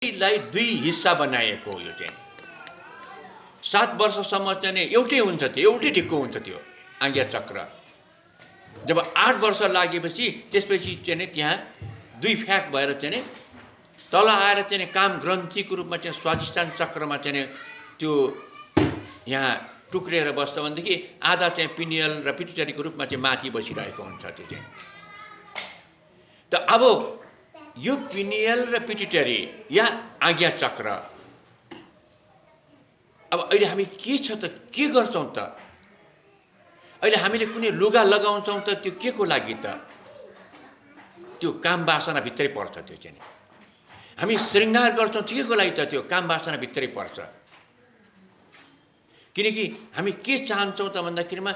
लाई दुई हिस्सा बनाएको हो। यो चाहिँ 7 वर्षसम्म चाहिँ एउटै हुन्छ, त्यो एउटै ढिक्को हुन्छ त्यो आज्ञा चक्र। जब 8 वर्ष लागेपछि त्यसपछि चाहिँ त्यहाँ दुई फ्याक भएर चाहिँ तल आएर चाहिँ काम ग्रन्थीको रूपमा चाहिँ स्वाधिष्ठान चक्रमा चाहिँ त्यो यहाँ टुक्रिएर बस्छ भनेदेखि आधा चाहिँ पिनियल र पिट्युटरीको रूपमा चाहिँ माथि बसिरहेको हुन्छ त्यो चाहिँ। त अब यो पिनियल र पिट्युटरी या आज्ञा चक्र अब अहिले हामी के छ त, के गर्छौं त? अहिले हामीले कुनै लुगा लगाउँछौं त त्यो के को लागि त? त्यो काम वासना भित्रै पर्छ त्यो चाहिँ। हामी श्रृंगार गर्छौं के को लागि त? त्यो काम वासना भित्रै पर्छ। किनकि हामी के चाहन्छौं त भन्दाखेरिमा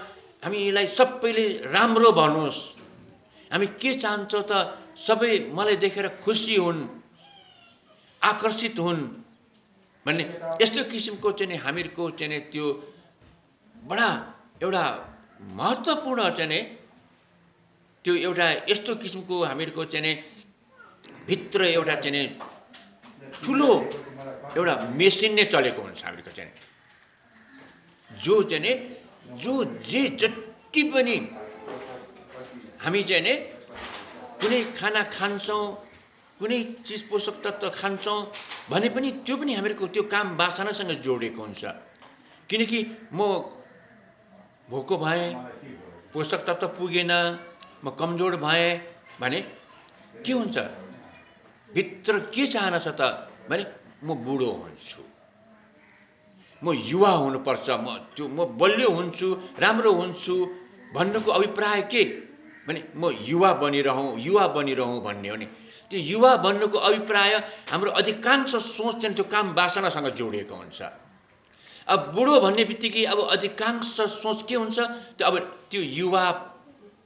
हामीलाई सबैले राम्रो भन्नुस्, हामी के चाहन्छौं त सबै मलाई देखेर खुसी हुन्, आकर्षित हुन् भन्ने यस्तो किसिमको चाहिँ हामीहरुको चाहिँ त्यो बडा एउटा महत्त्वपूर्ण चाहिँ त्यो एउटा यस्तो किसिमको हामीहरुको चाहिँ भित्र एउटा चाहिँ ठुलो एउटा मेसिन नै चलेको हुन्छ हामीहरुको चाहिँ। जो चाहिँ जो जे जति पनि हामी चाहिँ कुनै खाना खान्छौं, कुनै चीज पोषक तत्व खान्छौं भने पनि त्यो पनि हामीहरुको त्यो काम वासनासँग जोडिएको हुन्छ। किनकि म भोको भए, पोषक तत्व पुगेन, म कमजोर भए भने के हुन्छ? भित्र के चाहना छ त भने म बुढो हुन्छु, म युवा हुनुपर्छ, म बलियो हुन्छु, राम्रो हुन्छु भन्नुको अभिप्राय के भने म युवा बनिरहँ भन्ने हो नि। त्यो युवा बन्नुको अभिप्राय हाम्रो अधिकांश सोच चाहिँ त्यो काम वासनासँग जोडिएको हुन्छ। अब बुढो भन्ने बित्तिकै अब अधिकांश सोच के हुन्छ? त्यो अब त्यो युवा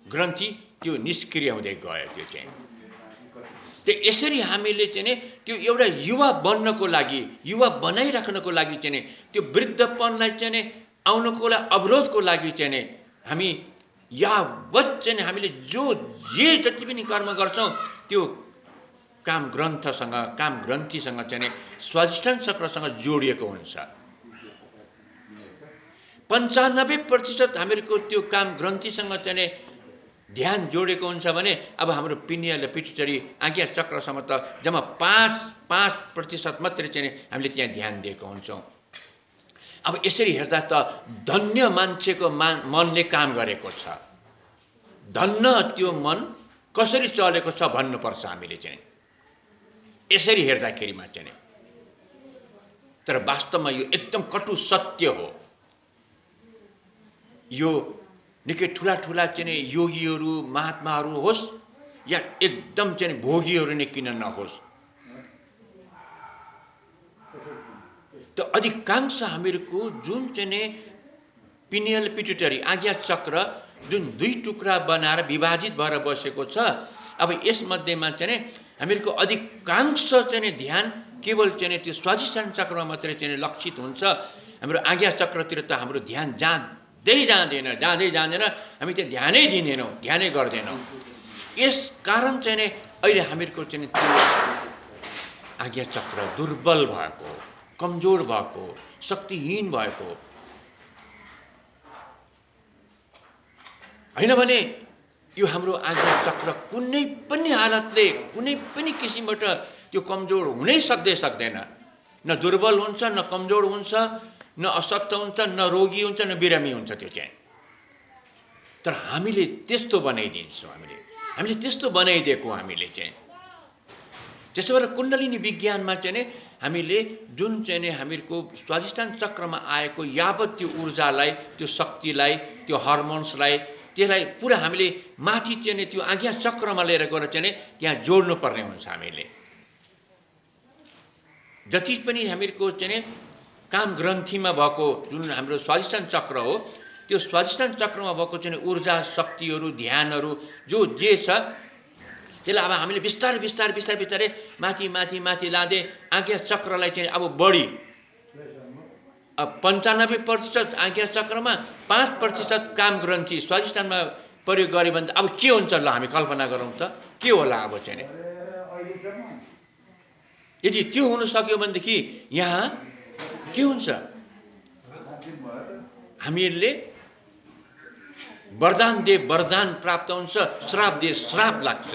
ग्रन्थि त्यो निष्क्रिय हुँदै गयो त्यो चाहिँ। त्यो यसरी हामीले चाहिँ त्यो एउटा युवा बन्नको लागि, युवा बनाइराख्नको लागि चाहिँ त्यो वृद्धपनलाई चाहिँ आउनको अवरोधको लागि चाहिँ हामी यावत चाहिँ हामीले जो जे जति पनि कर्म गर्छौं त्यो काम ग्रन्थसँग, काम ग्रन्थीसँग चाहिँ स्वाधिष्ठान चक्रसँग जोडिएको हुन्छ। 95% हामीहरुको त्यो काम ग्रन्थीसँग चाहिँ ध्यान जोडेको हुन्छ भने अब हाम्रो पिनियल र पिट्युटरी आज्ञा चक्रसम्म त जम्मा 5% मात्रै चाहिँ हामीले त्यहाँ ध्यान दिएको हुन्छौं। अब यसरी हेर्दा त धन्य मान्छेको मनले काम गरेको छ। धन्य त्यो मन कसरी चलेको छ भन्नुपर्छ हामीले चाहिँ यसरी हेर्दाखेरिमा चाहिँ। तर वास्तवमा यो एकदम कटु सत्य हो। यो निकै ठूला चाहिँ योगीहरू, महात्माहरू होस् या एकदम चाहिँ भोगीहरू नै किन नहोस्, त अधिकांश हामीहरुको जुन चाहिँ पिनियल पिट्युटरी आज्ञा चक्र जुन दुई टुक्रा बनाएर विभाजित भएर बसेको छ, अब यस मध्येमा चाहिँ हामीहरुको अधिकांश चाहिँ ध्यान केवल चाहिँ त्यो स्वाधिष्ठान चक्रमा मात्रै चाहिँ लक्षित हुन्छ। हाम्रो आज्ञा चक्रतिर त हाम्रो ध्यान जाँदैन, हामी त्यहाँ ध्यानै दिँदैनौं, ध्यानै गर्दैनौं। यस कारण चाहिँ अहिले हामीहरुको चाहिँ त्यो आज्ञा चक्र दुर्बल भएको, कमजोर भएको, शक्तिहीन भएको हैन भने यो हाम्रो आज्ञा चक्र कुनै पनि हालतले, कुनै पनि किसिमबाट त्यो कमजोर हुनै सक्दैन। न दुर्बल हुन्छ, न कमजोर हुन्छ, न अशक्त हुन्छ, न रोगी हुन्छ, न बिरामी हुन्छ त्यो चाहिँ। तर हामीले त्यस्तो बनाइदिन्छौं, हामीले त्यस्तो बनाइदिएको हामीले चाहिँ। त्यसो भएर कुण्डलिनी विज्ञानमा चाहिँ हामीले जुन चाहिँ हामीहरुको स्वाधिष्ठान चक्रमा आएको यावत त्यो ऊर्जालाई, त्यो शक्तिलाई, त्यो हर्मोन्सलाई, त्यसलाई पुरा हामीले माथि चाहिँ त्यो आज्ञा चक्रमा लिएर गएर चाहिँ त्यहाँ जोड्नु पर्ने हुन्छ हामीले। जति पनि हामीहरुको चाहिँ काम ग्रन्थीमा भएको जुन हाम्रो स्वाधिष्ठान चक्र हो, त्यो स्वाधिष्ठान चक्रमा भएको चाहिँ ऊर्जा, शक्तिहरू, ध्यानहरू जो जे छ त्यसलाई अब हामीले बिस्तारै माथि लाँदै आज्ञा चक्रलाई चाहिँ अब बढी अब 95% आज्ञा चक्रमा 5% काम ग्रन्थी स्वाधिष्ठानमा प्रयोग गरे भने अब के हुन्छ ल हामी कल्पना गरौँ त के होला अब चाहिँ। यदि त्यो हुन सक्यो भनेदेखि यहाँ के हुन्छ? हामीहरूले वरदान दे वरदान प्राप्त हुन्छ, श्राप दे श्राप लाग्छ।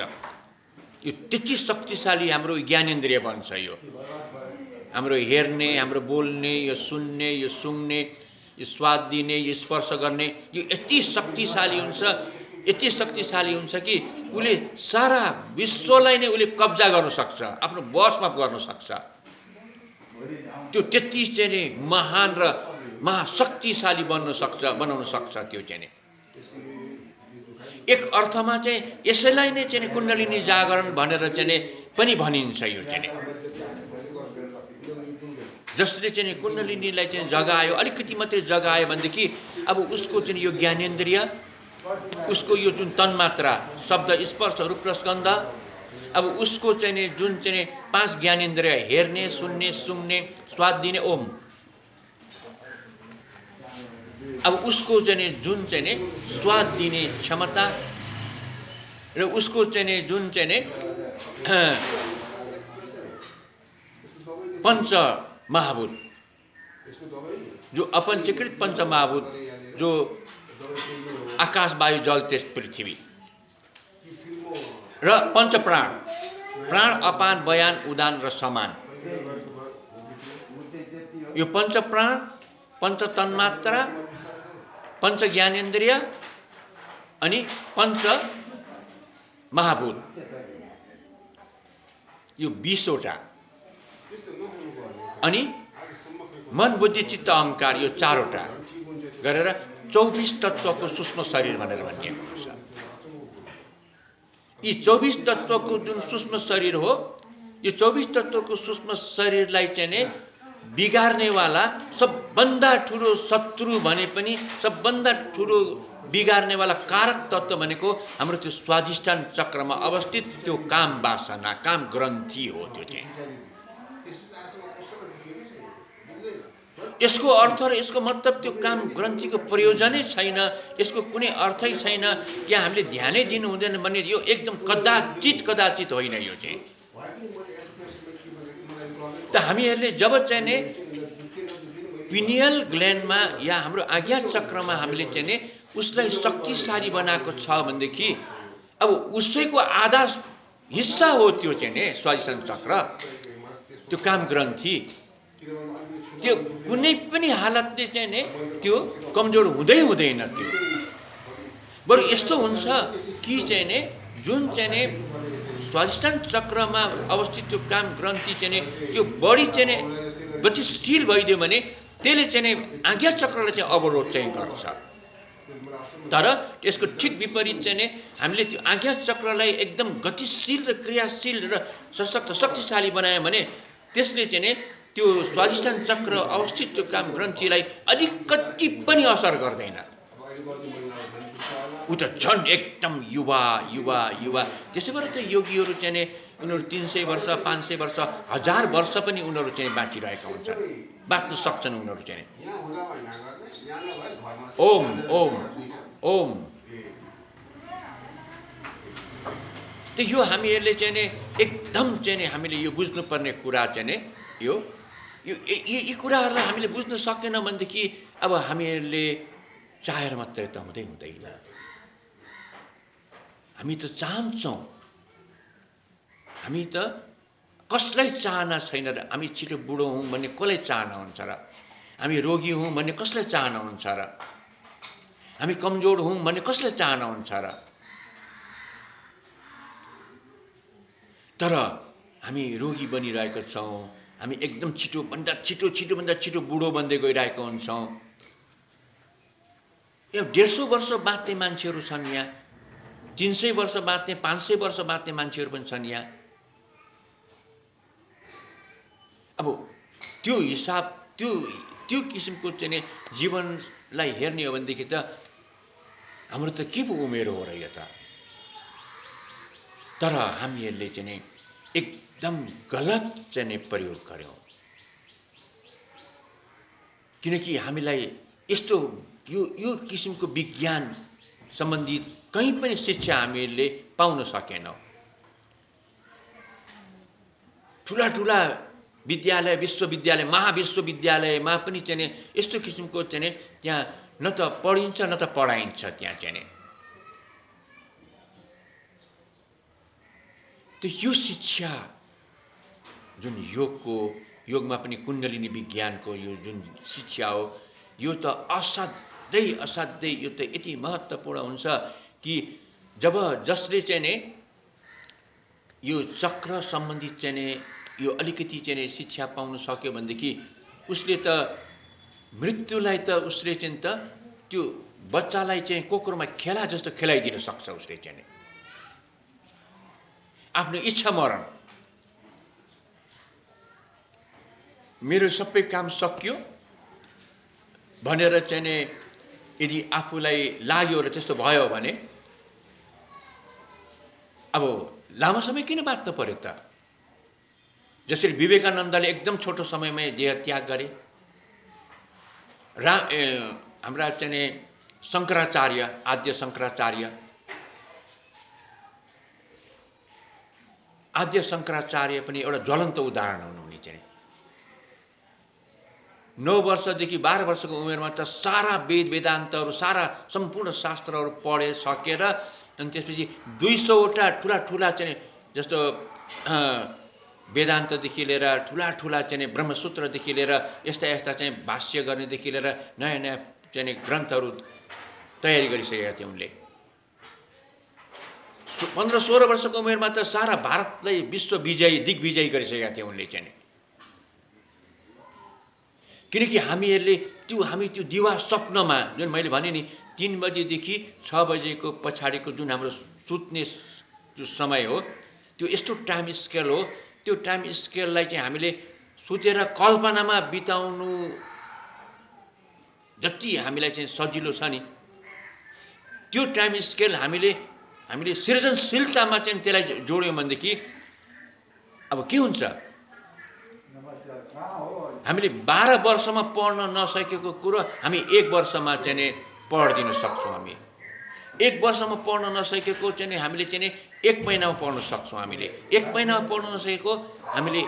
यो त्यति शक्तिशाली हाम्रो ज्ञानेन्द्रिय बन्छ। यो हाम्रो हेर्ने, हाम्रो बोल्ने, यो सुन्ने, यो सुँग्ने, यो स्वाद दिने, यो स्पर्श गर्ने, यो यति शक्तिशाली हुन्छ, यति शक्तिशाली हुन्छ कि उसले सारा विश्वलाई नै उसले कब्जा गर्न सक्छ, आफ्नो वशमा गर्न सक्छ। त्यो त्यति चाहिँ नि महान र महाशक्तिशाली बनाउन सक्छ त्यो चाहिँ नि। एक अर्थमा चाहिँ यसैलाई नै चाहिँ कुण्डलिनी जागरण भनेर चाहिँ नि पनि भनिन्छ। यो चाहिँ नि जसले चाहिँ कुण्डलिनीलाई चाहिँ जगायो, अलिकति मात्रै जगायो भनेदेखि अब उसको चाहिँ यो ज्ञानेन्द्रिय, उसको यो जुन तन्मात्रा शब्द स्पर्श रूप रस गन्ध, अब उसको चाहिँ नि जुन चाहिँ 5 ज्ञानेन्द्रिय हेर्ने, सुन्ने, सुँग्ने, स्वाद दिने ओम, अब उसको चाहिँ नि जुन चाहिँ नि स्वाद दिने क्षमता र उसको चाहिँ नि जुन चाहिँ नि पंच महाभूत, जो अपंचीकृत पंच महाभूत, जो आकाश वायु जल तेज पृथ्वी र पंच प्राण, प्राण अपान बयान उदान र समान, यो पंच प्राण, पंच तन्मात्रा, पंच ज्ञानेन्द्रिय अनि पंच महाभूत, यो 20 वटा अनि मन बुद्धि चित्त अहंकार, यो 4 वटा गरेर 24 तत्वको सूक्ष्म शरीर भनेर भनिएको छ। यी 24 तत्वको जुन सूक्ष्म शरीर हो, यो 24 तत्वको सूक्ष्म शरीरलाई चाहिँ नि बिगार्नेवाला सबभन्दा ठुलो शत्रु भने पनि सबभन्दा ठुलो बिगार्नेवाला कारक तत्व भनेको हाम्रो त्यो स्वाधिष्ठान चक्रमा अवस्थित त्यो काम वासना, काम ग्रन्थि हो। त्यो चाहिँ यसको अर्थ र यसको मतलब त्यो काम ग्रन्थीको प्रयोजनै छैन, यसको कुनै अर्थै छैन, कि हामीले ध्यानै दिनु हुँदैन भन्ने यो एकदम कदाचित होइन। यो चाहिँ त हामीहरूले जब चाहिँ नि पिनियल ग्ल्यान्डमा या हाम्रो आज्ञा चक्रमा हामीले चाहिँ नि उसलाई शक्तिशाली बनाएको छ भनेदेखि अब उसैको आधा हिस्सा हो त्यो चाहिँ नि स्वाधिष्ठान चक्र, त्यो काम ग्रन्थि। त्यो कुनै पनि हालतले चाहिँ नि त्यो कमजोर हुँदैन। त्यो बरु यस्तो हुन्छ कि चाहिँ नि जुन चाहिँ नि स्वाधिष्ठान चक्रमा अवस्थित त्यो काम ग्रन्थि चाहिँ नि त्यो बढी चाहिँ नि गतिशील भइदियो भने त्यसले चाहिँ नि आज्ञा चक्रलाई चाहिँ अवरोध चाहिँ गर्छ। तर यसको ठिक विपरीत चाहिँ नि हामीले त्यो आज्ञा चक्रलाई एकदम गतिशील र क्रियाशील र सशक्त शक्तिशाली बनायो भने त्यसले चाहिँ नि त्यो स्वाधिष्ठान चक्र अवस्थित त्यो काम ग्रन्थीलाई अलिकति पनि असर गर्दैन। ऊ त झन् एकदम युवा। त्यसै भएर त योगीहरू चाहिँ नि उनीहरू 300 वर्ष, 500 वर्ष, 1000 वर्ष पनि उनीहरू चाहिँ बाँचिरहेका हुन्छन्, बाँच्न सक्छन् उनीहरू चाहिँ। ओम ओम ओम। त यो हामीहरूले चाहिँ नि एकदम चाहिँ नि हामीले यो बुझ्नुपर्ने कुरा चाहिँ नि यी कुराहरूलाई हामीले बुझ्न सकेन भनेदेखि अब हामीहरूले चाहेर मात्रै त हुँदैन। हामी त चाहन्छौँ, हामी त कसलाई चाहना छैन र? हामी छिटो बुढो हौँ भन्ने कसलाई चाहना हुन्छ र? हामी रोगी हौँ भन्ने कसलाई चाहना हुन्छ र? हामी कमजोर हौँ भन्ने कसलाई चाहना हुन्छ र? तर हामी रोगी बनिरहेका छौँ, हामी एकदम छिटोभन्दा छिटो बुढो बन्दै गइरहेका हुन्छौँ। यो 150 वर्ष बाँच्ने मान्छेहरू छन् यहाँ, 300 वर्ष बाँच्ने, 500 वर्ष बाँच्ने मान्छेहरू पनि छन् यहाँ। अब त्यो हिसाब त्यो किसिमको चाहिँ जीवनलाई हेर्ने हो भनेदेखि त हाम्रो त के पो उमेर हो र यो त? तर हामीहरूले चाहिँ एकदम गलत चाहिँ प्रयोग गर्यौँ, किनकि हामीलाई यस्तो यो किसिमको विज्ञान सम्बन्धित कहीँ पनि शिक्षा हामीले पाउन सकेनौँ। ठुला ठुला विद्यालय, विश्वविद्यालय, महाविश्वविद्यालयमा पनि चाहिँ नि यस्तो किसिमको चाहिँ नि त्यहाँ न त पढिन्छ न त पढाइन्छ त्यहाँ चाहिँ नि। त्यो यो शिक्षा जुन योगमा पनि कुण्डलिनी विज्ञानको यो जुन शिक्षा हो, यो त असाध्यै यो त यति महत्त्वपूर्ण हुन्छ कि जसले चाहिँ नि यो चक्र सम्बन्धित चाहिँ नि यो अलिकति चाहिँ नि शिक्षा पाउन सक्यो भनेदेखि उसले त मृत्युलाई त उसले चाहिँ त त्यो बच्चालाई चाहिँ कोक्रोमा खेला जस्तो खेलाइदिन सक्छ उसले चाहिँ नि। आफ्नो इच्छा मरण, मेरो सबै काम सकियो भनेर चाहिँ नि यदि आफूलाई लाग्यो र त्यस्तो भयो भने अब लामो समय किन बाँच्नु पर्यो त? जसरी विवेकानन्दले एकदम छोटो समयमै देह त्याग गरे, हाम्रा चाहिँ नि शङ्कराचार्य, आद्य शङ्कराचार्य पनि एउटा ज्वलन्त उदाहरण हुनुहुने चाहिँ 9 वर्षदेखि 12 वर्षको उमेरमा त सारा वेदान्तहरू, सारा सम्पूर्ण शास्त्रहरू पढे सकेर अनि त्यसपछि 200वटा ठुला चाहिँ जस्तो वेदान्तदेखि लिएर ठुला चाहिँ ब्रह्मसूत्रदेखि लिएर यस्ता चाहिँ भाष्य गर्नेदेखि लिएर नयाँ चाहिँ ग्रन्थहरू तयारी गरिसकेका थिए उनले। 15-16 वर्षको उमेरमा त सारा भारतलाई दिग्विजय गरिसकेका थिए उनले चाहिँ। किनकि हामी त्यो दिवा स्वप्नमा जुन मैले भने नि 3 बजेदेखि 6 बजेको पछाडिको जुन हाम्रो सुत्ने जो समय हो, त्यो यस्तो टाइम स्केल हो। त्यो टाइम स्केललाई चाहिँ हामीले सुतेर कल्पनामा बिताउनु जति हामीलाई चाहिँ सजिलो छ नि, त्यो टाइम स्केल हामीले सृजनशीलतामा चाहिँ त्यसलाई जोड्यौँ भनेदेखि अब के हुन्छ? हामीले 12 वर्षमा पढ्न नसकेको कुरो हामी 1 वर्षमा चाहिँ नि पढिदिन सक्छौँ। हामी 1 वर्षमा पढ्न नसकेको चाहिँ नि हामीले चाहिँ नि 1 महिनामा पढ्न सक्छौँ। हामीले 1 महिनामा पढ्न नसकेको हामीले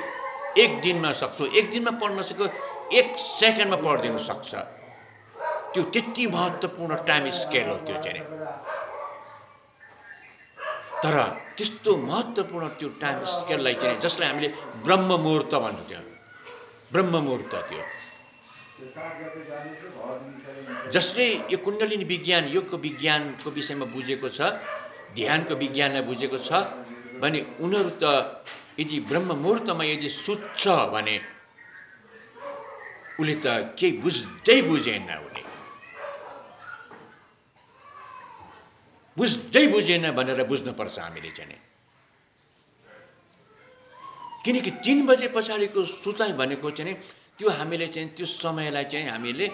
1 दिनमा सक्छौँ। 1 दिनमा पढ्न नसकेको 1 सेकेन्डमा पढिदिन सक्छ। त्यो त्यति महत्त्वपूर्ण टाइम स्केल हो त्यो चाहिँ। तर त्यस्तो महत्त्वपूर्ण त्यो टाइम स्केललाई चाहिँ जसलाई हामीले ब्रह्म मुहूर्त भन्छौँ, ब्रह्म मुहूर्त त्यो जसले यो कुण्डलिनी विज्ञान, योगको विज्ञानको विषयमा बुझेको छ, ध्यानको विज्ञानलाई बुझेको छ भने उनीहरू त यदि ब्रह्म मुहूर्तमा यदि सुत्छ भने उसले त केही बुझेन, बुझेन भनेर बुझ्नुपर्छ हामीले चाहिँ। किनकि 3 बजे पछाडिको सुताइ भनेको चाहिँ त्यो हामीले चाहिँ त्यो समयलाई चाहिँ हामीले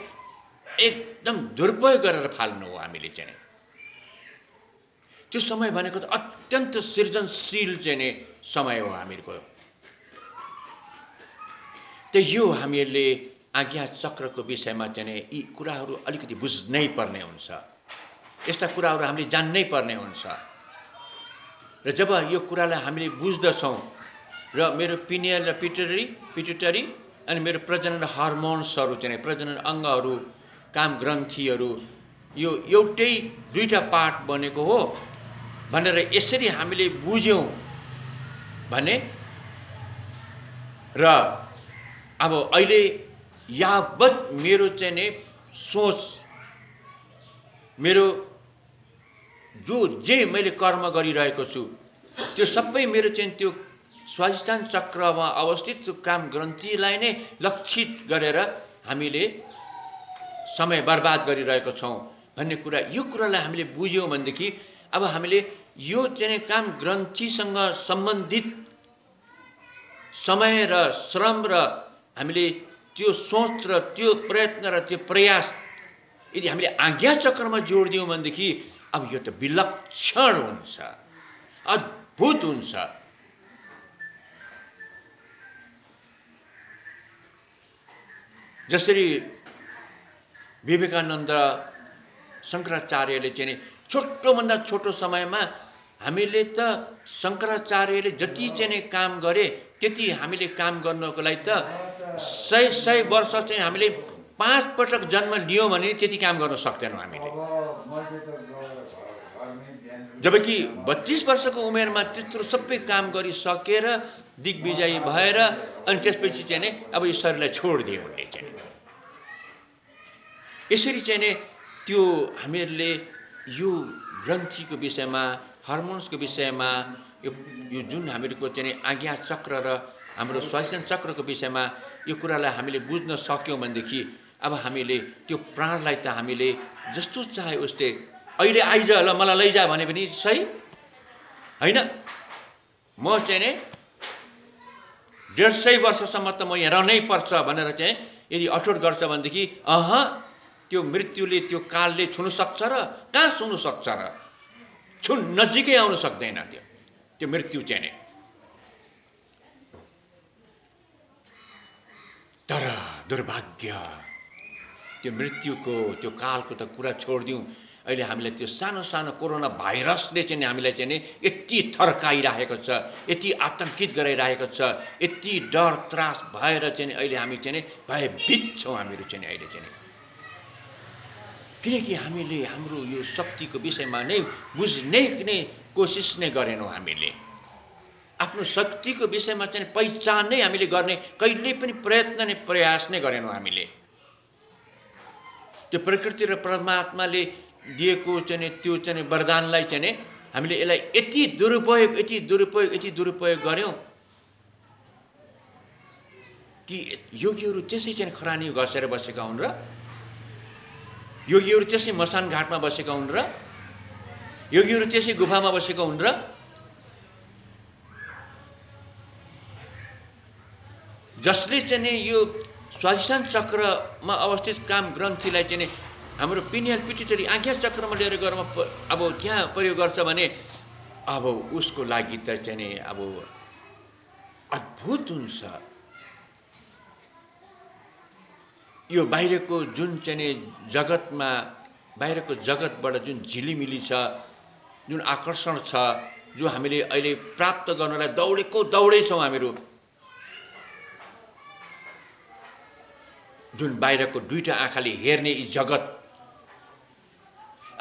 एकदम दुरुपयोग गरेर फाल्नु हो हामीले चाहिँ। त्यो समय भनेको त अत्यन्त सृजनशील चाहिँ समय हो हामीहरूको। त यो हामीले आज्ञा चक्रको विषयमा चाहिँ यी कुराहरू अलिकति बुझ्नै पर्ने हुन्छ। यस्ता कुराहरू हामीले जान्नै पर्ने हुन्छ। र जब यो कुरालाई हामीले बुझ्दछौँ र मेरो पिनियल र पिट्युटरी अनि मेरो प्रजनन हार्मोन्सहरू चाहिँ प्रजनन अङ्गहरू, काम ग्रन्थीहरू यो एउटै 2टा पार्ट बनेको हो भनेर यसरी हामीले बुझ्यौँ भने र अब अहिले यावत मेरो चाहिँ नि सोच, मेरो जे मैले कर्म गरिरहेको छु त्यो सबै मेरो चाहिँ त्यो स्वाधिष्ठान चक्रमा अवस्थित काम ग्रन्थीलाई नै लक्षित गरेर हामीले समय बर्बाद गरिरहेको छौँ भन्ने कुरा, यो कुरालाई हामीले बुझ्यौँ भनेदेखि अब हामीले यो चाहिँ काम ग्रन्थीसँग सम्बन्धित समय र श्रम र हामीले त्यो सोच र त्यो प्रयत्न र त्यो प्रयास यदि हामीले आज्ञा चक्रमा जोडिदियौँ भनेदेखि अब यो त विलक्षण हुन्छ, अद्भुत हुन्छ। जसरी विवेकानन्द शङ्कराचार्यले चाहिँ छोटोभन्दा छोटो समयमा हामीले त शङ्कराचार्यले जति चाहिँ काम गरे त्यति हामीले काम गर्नको लागि त 100 वर्ष चाहिँ हामीले 5 पटक जन्म लियौँ भने त्यति काम गर्न सक्दैनौँ हामीले। जबकि 32 वर्षको उमेरमा त्यत्रो सबै काम गरिसकेर दिग्विजयी भएर अनि त्यसपछि चाहिँ अब यो शरीरलाई छोडिदिए उनले चाहिँ। यसरी चाहिँ त्यो हामीहरूले यो ग्रन्थीको विषयमा, हर्मोन्सको विषयमा, यो जुन हामीहरूको चाहिँ आज्ञा चक्र र हाम्रो स्वादिष्ठान चक्रको विषयमा यो कुरालाई हामीले बुझ्न सक्यौँ भनेदेखि अब हामीले त्यो प्राणलाई त हामीले जस्तो चाहे उस्तै अहिले आइज ल मलाई लैजा भने पनि सही होइन। म चाहिँ 150 वर्षसम्म त म यहाँ रहनै पर्छ भनेर चाहिँ यदि अठोट गर्छ भनेदेखि त्यो मृत्युले त्यो कालले छुन सक्छ र कहाँ छुन सक्छ र नजिकै आउन सक्दैन त्यो मृत्यु चाहिँ। तर दुर्भाग्य त्यो मृत्युको त्यो कालको त कुरा छोडिदिउँ। अहिले हामीलाई त्यो सानो सानो कोरोना भाइरसले चाहिँ हामीलाई चाहिँ यति थर्काइरहेको छ, यति आतंकित गराइरहेको छ, यति डर त्रास भएर चाहिँ अहिले हामी चाहिँ भयभीत छौँ हामीहरू चाहिँ अहिले चाहिँ। किनकि हामीले हाम्रो यो शक्तिको विषयमा नै बुझ्ने कोसिस नै गरेनौँ। हामीले आफ्नो शक्तिको विषयमा चाहिँ पहिचान नै हामीले गर्ने कहिल्यै पनि प्रयत्न नै प्रयास नै गरेनौँ हामीले। त्यो प्रकृति र परमात्माले दिएको चाहिँ त्यो चाहिँ वरदानलाई चाहिँ हामीले यसलाई यति दुरुपयोग गर्यौँ कि योगीहरू त्यसै चाहिँ खरानी घसेर बसेका हुन् र योगीहरू त्यसै मसान घाटमा बसेका हुन् र योगीहरू त्यसै गुफामा बसेका हुन् र जसले चाहिँ यो स्वादिष्ठान चक्रमा अवस्थित काम ग्रन्थीलाई चाहिँ हाम्रो पिनियल पिट्युटरी आज्ञा चक्रमा लिएर गएर अब त्यहाँ प्रयोग गर्छ भने अब उसको लागि त चाहिँ अब अद्भुत हुन्छ। यो बाहिरको जुन चाहिँ जगतमा बाहिरको जगतबाट जुन झिलिमिली छ, जुन आकर्षण छ, जो हामीले अहिले प्राप्त गर्नलाई दौडै छौँ हामीहरू, जुन बाहिरको दुईटा आँखाले हेर्ने यी जगत,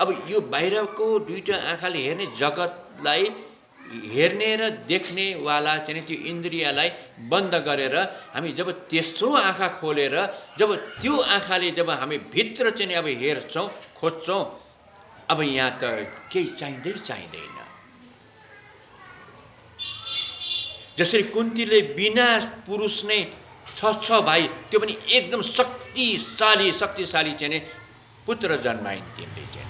अब यो बाहिरको दुईटा आँखाले हेर्ने जगतलाई हेर्ने र देख्नेवाला चाहिँ त्यो इन्द्रियलाई बन्द गरेर हामी जब तेस्रो आँखा खोलेर जब त्यो आँखाले जब हामी भित्र चाहिँ अब हेर्छौँ खोज्छौँ, अब यहाँ त केही चाहिँदैन। जसरी कुन्तीले बिना पुरुष नै छ भाइ, त्यो पनि एकदम शक्तिशाली चाहिँ पुत्र जन्माइन् तिनले चाहिँ।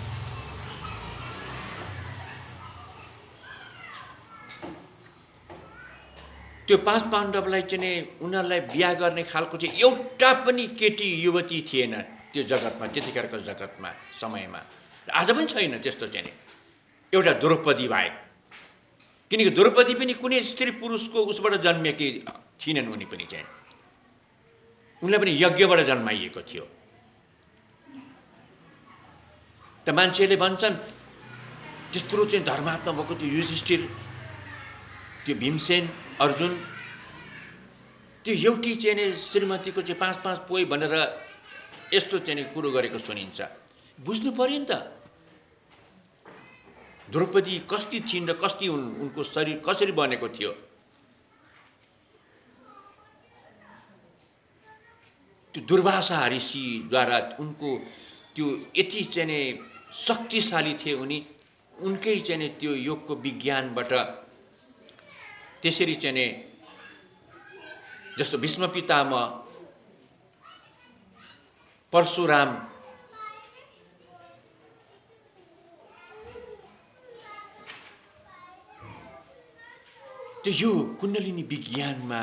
त्यो 5 पाण्डवलाई चाहिँ उनीहरूलाई बिहा गर्ने खालको चाहिँ एउटा पनि केटी युवती थिएन त्यो जगतमा, त्यतिखेरको जगतमा समयमा। आज पनि छैन त्यस्तो चाहिँ एउटा द्रौपदी बाहेक। किनकि द्रौपदी पनि कुनै स्त्री पुरुषको उसबाट जन्मेकी थिएनन्, उनी पनि चाहिँ उनलाई पनि यज्ञबाट जन्माइएको थियो। त मान्छेले भन्छन् त्यत्रो चाहिँ धर्मात्मा भएको त्यो युधिष्ठिर, त्यो भीमसेन, अर्जुन, त्यो एउटी चाहिँ श्रीमतीको चाहिँ 5-5 पोइ भनेर यस्तो चाहिँ कुरो गरेको सुनिन्छ। बुझ्नु पर्यो नि त द्रौपदी कस्ती थिइन् र कस्ती उनको शरीर कसरी बनेको थियो। त्यो दुर्वासा ऋषिद्वारा उनको त्यो यति चाहिँ शक्तिशाली थिए उनी, उनकै चाहिँ त्यो योगको विज्ञानबाट त्यसरी चाहिँ जस्तो भीष्म पितामह, परशुराम, त्यो यो कुण्डलिनी विज्ञानमा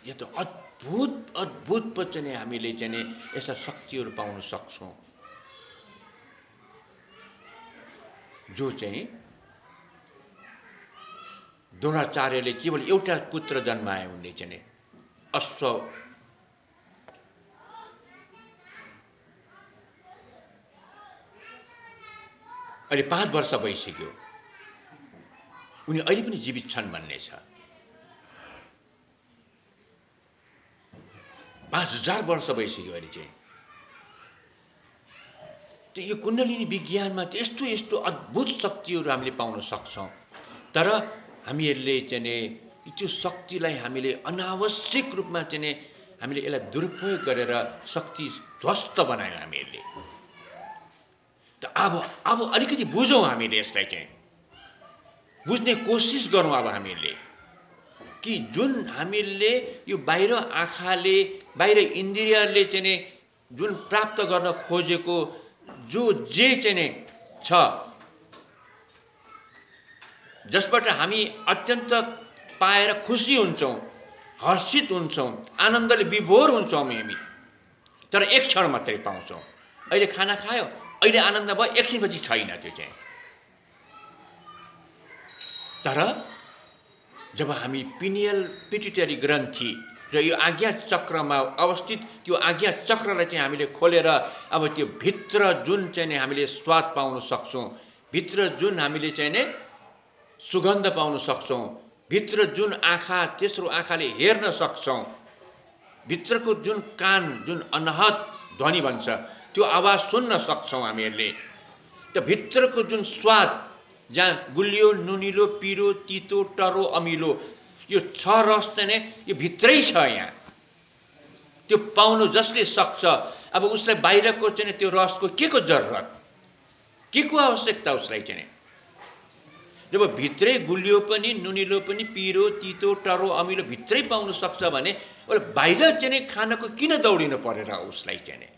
यो त अद्भुत चाहिँ हामीले चाहिँ यस्ता शक्तिहरू पाउन सक्छौँ जो चाहिँ द्रोणाचार्यले केवल एउटा पुत्र जन्माए उनले चाहिँ अश्व। अहिले 5 वर्ष भइसक्यो, उनी अहिले पनि जीवित छन् भन्ने छ। 5000 वर्ष भइसक्यो अहिले चाहिँ। त्यो यो कुण्डलिनी विज्ञानमा चाहिँ यस्तो यस्तो अद्भुत शक्तिहरू हामीले पाउन सक्छौँ। तर हामीहरूले चाहिँ नि त्यो शक्तिलाई हामीले अनावश्यक रूपमा चाहिँ नि हामीले यसलाई दुरुपयोग गरेर शक्ति ध्वस्त बनायौँ हामीहरूले। त अब अलिकति बुझौँ हामीले यसलाई चाहिँ, बुझ्ने कोसिस गरौँ अब हामीहरूले कि जुन हामीले यो बाहिर आँखाले बाहिर इन्द्रियले चाहिँ नि जुन प्राप्त गर्न खोजेको जे चाहिँ नि छ, जसबाट हामी अत्यन्त पाएर खुसी हुन्छौँ, हर्षित हुन्छौँ, आनन्दले विभोर हुन्छौँ हामी, तर एक क्षण मात्रै पाउँछौँ। अहिले खाना खायो, अहिले आनन्द भयो, एकछिनपछि छैन त्यो चाहिँ। तर जब हामी पिट्युटरी ग्रन्थि र यो आज्ञा चक्रमा अवस्थित त्यो आज्ञा चक्रलाई चाहिँ हामीले खोलेर अब त्यो भित्र जुन चाहिँ हामीले स्वाद पाउन सक्छौँ, भित्र जुन हामीले चाहिँ नि सुगन्ध पाउन सक्छौँ, भित्र जुन आँखा तेस्रो आँखाले हेर्न सक्छौँ, भित्रको जुन कान जुन अनहद ध्वनि भन्छ त्यो आवाज सुन्न सक्छौँ हामीहरूले, त्यो भित्रको जुन स्वाद जहाँ गुलियो नुनिलो पिरो तितो टरो अमिलो यो छ रस चाहिँ यो भित्रै छ। यहाँ त्यो पाउनु जसले सक्छ, अब उसलाई बाहिरको चाहिँ त्यो रसको के को जरुरत, के को आवश्यकता उसलाई चाहिँ। जब भित्रै गुलियो पनि नुनिलो पनि पिरो तितो टरो अमिलो भित्रै पाउन सक्छ भने बाहिर चाहिँ खानको किन दौडिनु परेर उसलाई चाहिँ।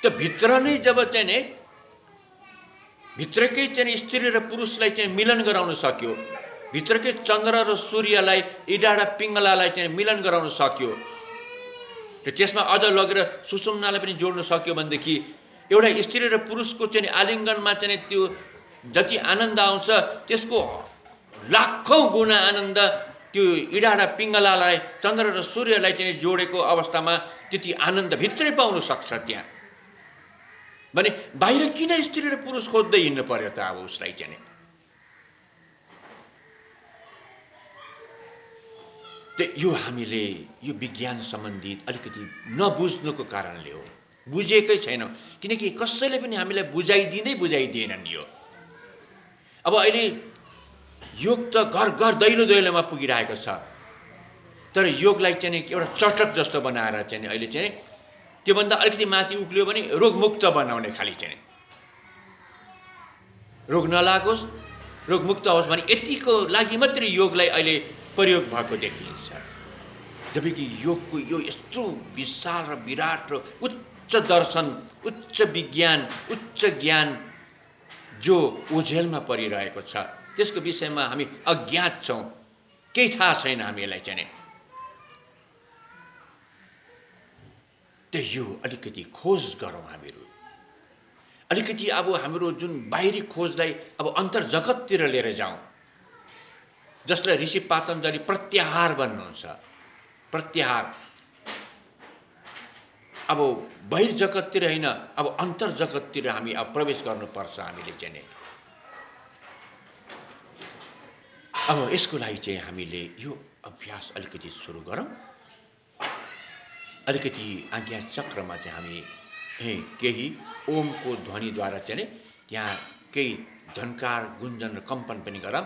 त्यो भित्र नै जब चाहिँ भित्रकै चाहिँ स्त्री र पुरुषलाई चाहिँ मिलन गराउन सक्यो, भित्रकै चन्द्र र सूर्यलाई इडा र पिङ्गलालाई चाहिँ मिलन गराउन सक्यो, त्यसमा अझ लगेर सुषुम्नालाई पनि जोड्न सक्यो भनेदेखि एउटा स्त्री र पुरुषको चाहिँ आलिङ्गनमा चाहिँ त्यो जति आनन्द आउँछ त्यसको लाखौँ गुणा आनन्द त्यो इडा र पिङ्गलालाई चन्द्र र सूर्यलाई चाहिँ जोडेको अवस्थामा त्यति आनन्द भित्रै पाउन सक्छ त्यहाँ। भने बाहिर किन स्त्री र पुरुष खोज्दै हिँड्नु पर्यो त अब उसलाई चाहिँ। यो हामीले यो विज्ञान सम्बन्धित अलिकति नबुझ्नुको कारणले हो, बुझेकै छैनौँ, किनकि कसैले पनि हामीलाई बुझाइदिएनन् यो। अब अहिले योग त घर घर दैलो दैलोमा पुगिरहेको छ, तर योगलाई चाहिँ एउटा चटक जस्तो बनाएर चाहिँ अहिले चाहिँ त्योभन्दा अलिकति माथि उक्लियो भने रोगमुक्त बनाउने खाली चाहिँ, रोग नलागोस् रोगमुक्त होस् भने यतिको लागि मात्रै योगलाई अहिले प्रयोग भएको देखिन्छ। जबकि योगको यो यस्तो विशाल र विराट र उच्च दर्शन, उच्च विज्ञान, उच्च ज्ञान जो ओझेलमा परिरहेको छ त्यसको विषयमा हामी अज्ञात छौँ, केही थाहा छैन हामीलाई चाहिँ। यो अलिकति खोज गरौँ हामीहरू, अलिकति अब हाम्रो जुन बाहिरी खोजलाई अब अन्तर्जगततिर लिएर जाउँ, जसलाई ऋषि पातञ्जलि प्रत्याहार भन्नुहुन्छ। प्रत्याहार अब बहिर्जगततिर होइन, अब अन्तर्जगततिर हामी अब प्रवेश गर्नुपर्छ हामीले चाहिँ। अब यसको लागि चाहिँ हामीले यो अभ्यास अलिकति सुरु गरौँ। अलिकति आज्ञा चक्रमा चाहिँ हामी केही ओमको ध्वनिद्वारा चाहिँ त्यहाँ केही झन्कार गुन्जन र कम्पन पनि गरौँ।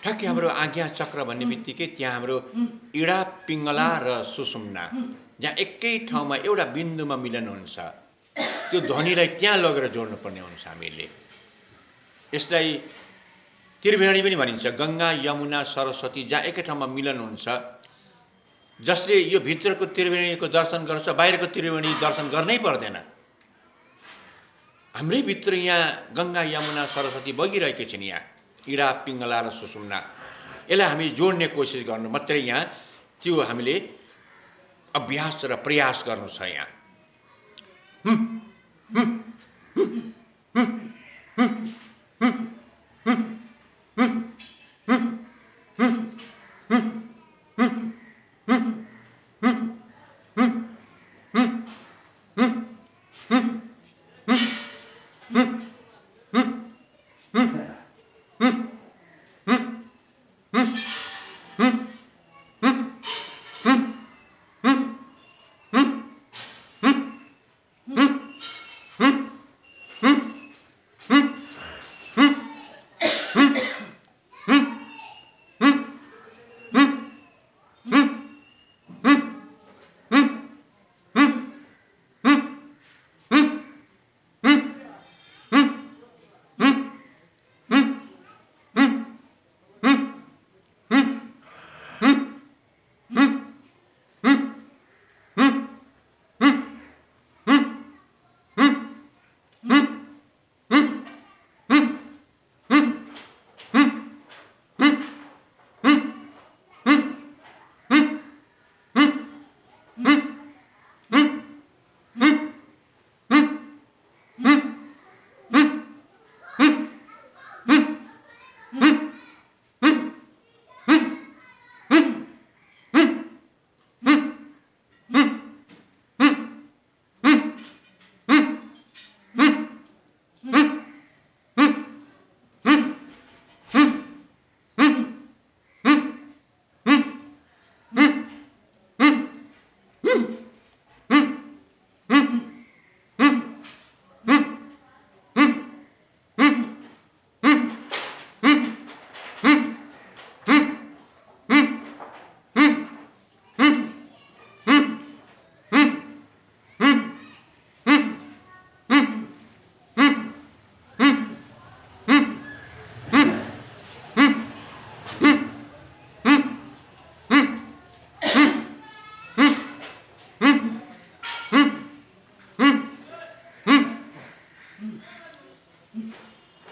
ठ्याक्कै हाम्रो आज्ञा चक्र भन्ने बित्तिकै त्यहाँ हाम्रो इडा पिङ्गला र सुषुम्ना जहाँ एकै ठाउँमा एउटा बिन्दुमा मिलन हुन्छ, त्यो ध्वनिलाई त्यहाँ लगेर जोड्नुपर्ने हुन्छ हामीले। यसलाई त्रिवेणी पनि भनिन्छ, गङ्गा यमुना सरस्वती जहाँ एकै ठाउँमा मिलन हुन्छ। जसले यो भित्रको त्रिवेणीको दर्शन गर्छ बाहिरको त्रिवेणी दर्शन गर्नै पर्दैन। हाम्रै भित्र यहाँ गङ्गा यमुना सरस्वती बगिरहेकै छिन्, यहाँ इडा पिङ्गला र सुषुम्ना। यसलाई हामी जोड्ने कोसिस गर्नु मात्रै यहाँ त्यो हामीले अभ्यास र प्रयास गर्नु छ यहाँ।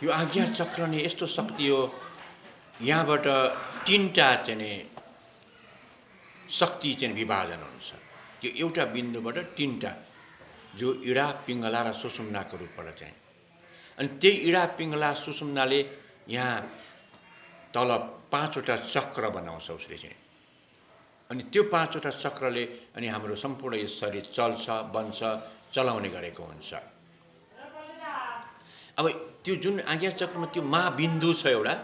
यो आज्ञा चक्र नै यस्तो शक्ति हो, यहाँबाट तीनटा चाहिँ शक्ति चाहिँ विभाजन हुन्छ। त्यो एउटा बिन्दुबाट तीनटा जो इडा पिङ्गला र सुषुम्नाको रूपबाट चाहिँ, अनि त्यही इडा पिङ्गला सुषुम्नाले यहाँ तल पाँचवटा चक्र बनाउँछ उसले चाहिँ। अनि त्यो पाँचवटा चक्रले अनि हाम्रो सम्पूर्ण यो शरीर चल्छ बन्छ चलाउने गरेको हुन्छ। अब त्यो जुन आज्ञा चक्रमा त्यो महाबिन्दु छ एउटा,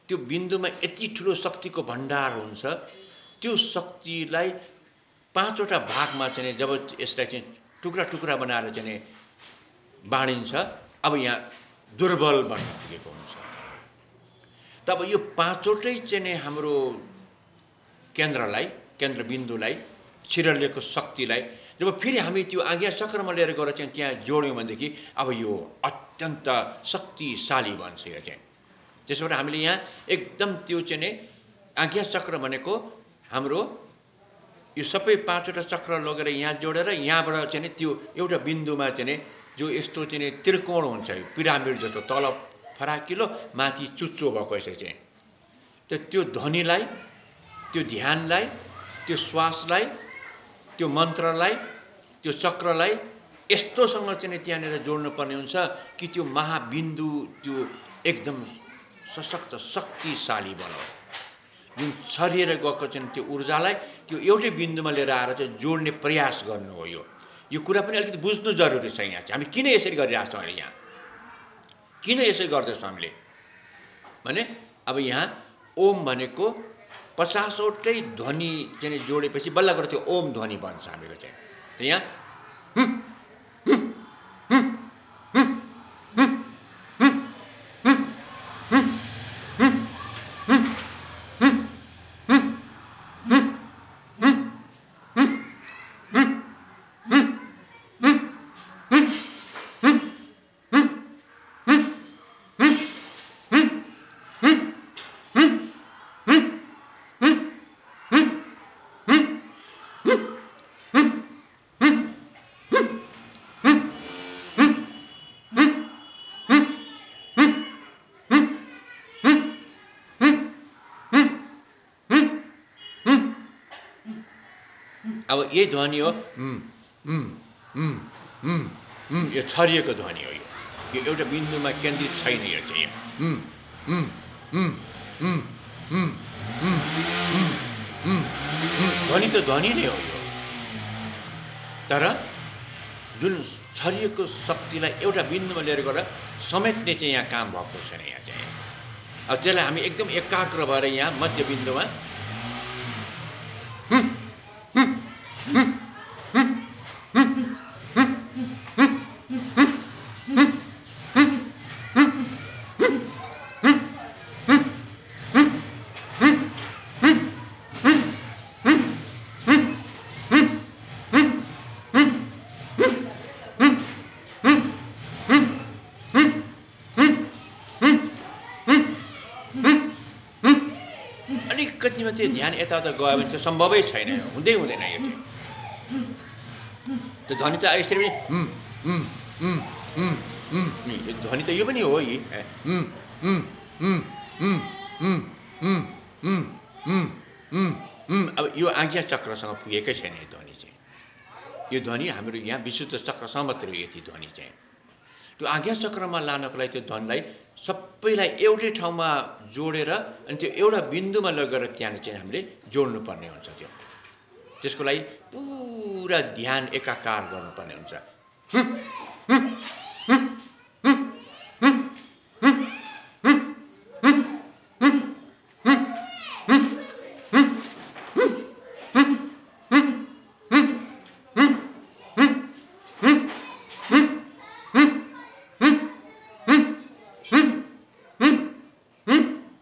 त्यो बिन्दुमा यति ठुलो शक्तिको भण्डार हुन्छ। त्यो शक्तिलाई पाँचवटा भागमा चाहिँ जब यसलाई चाहिँ टुक्रा टुक्रा बनाएर चाहिँ बाँडिन्छ, अब यहाँ दुर्बल बन्न पुगेको हुन्छ। तब यो पाँचवटै चाहिँ हाम्रो केन्द्रलाई, केन्द्रबिन्दुलाई, छिरलिएको शक्तिलाई जब फेरि हामी त्यो आज्ञा चक्रमा लिएर गएर चाहिँ त्यहाँ जोड्यौँ भनेदेखि अब यो अत्यन्त शक्तिशाली बन्छ यो चाहिँ। त्यसबाट हामीले यहाँ एकदम त्यो चाहिँ आज्ञा चक्र भनेको हाम्रो यो सबै पाँचवटा चक्र लगेर यहाँ जोडेर यहाँबाट चाहिँ त्यो एउटा बिन्दुमा चाहिँ जो यस्तो चाहिँ त्रिकोण हुन्छ, पिरामिड जस्तो, तल फराकिलो माथि चुच्चो भएको यसरी चाहिँ त्यो ध्वनिलाई, त्यो ध्यानलाई, त्यो श्वासलाई, त्यो मन्त्रलाई, त्यो चक्रलाई यस्तोसँग चाहिँ त्यहाँनिर जोड्नुपर्ने हुन्छ कि त्यो महाबिन्दु त्यो एकदम सशक्त शक्तिशाली बनाओ। जुन छरिएर गएको चाहिँ त्यो ऊर्जालाई त्यो एउटै बिन्दुमा लिएर आएर चाहिँ जोड्ने प्रयास गर्नु हो। यो कुरा पनि अलिकति बुझ्नु जरुरी छ। यहाँ चाहिँ हामी किन यसरी गरिरहेको छौँ, अहिले यहाँ किन यसरी गर्दैछौँ हामीले भने अब यहाँ ओम भनेको 50वटै ध्वनि चाहिँ जोडेपछि बल्ल गरेर त्यो ओम ध्वनि बन्छ हामीको चाहिँ। त यहाँ अब यही ध्वनि हो यो छरिएको ध्वनि हो यो एउटा बिन्दुमा केन्द्रित छैन यो चाहिँ ध्वनि त ध्वनि नै हो यो तर जुन छरिएको शक्तिलाई एउटा बिन्दुमा लिएर गएर समेट्ने चाहिँ यहाँ काम भएको छैन यहाँ चाहिँ अब त्यसलाई हामी एकदम एकाग्र भएर यहाँ मध्यबिन्दुमा अलिकतिमा चाहिँ ध्यान यताउता गयो भने चाहिँ सम्भवै छैन हुँदै हुँदैन यो चाहिँ त्यो ध्वनि त यसरी पनि ध्वनि त यो पनि हो यी अब यो आज्ञा चक्रसँग पुगेकै छैन यो ध्वनि चाहिँ यो ध्वनि हाम्रो यहाँ विशुद्ध चक्रसँग मात्रै यति ध्वनि चाहिँ त्यो आज्ञा चक्रमा लानको लागि त्यो ध्वनिलाई सबैलाई एउटै ठाउँमा जोडेर अनि त्यो एउटा बिन्दुमा लगेर त्यहाँ चाहिँ हामीले जोड्नुपर्ने हुन्छ त्यो त्यसको लागि पुरा ध्यान एकाकार गर्नुपर्ने हुन्छ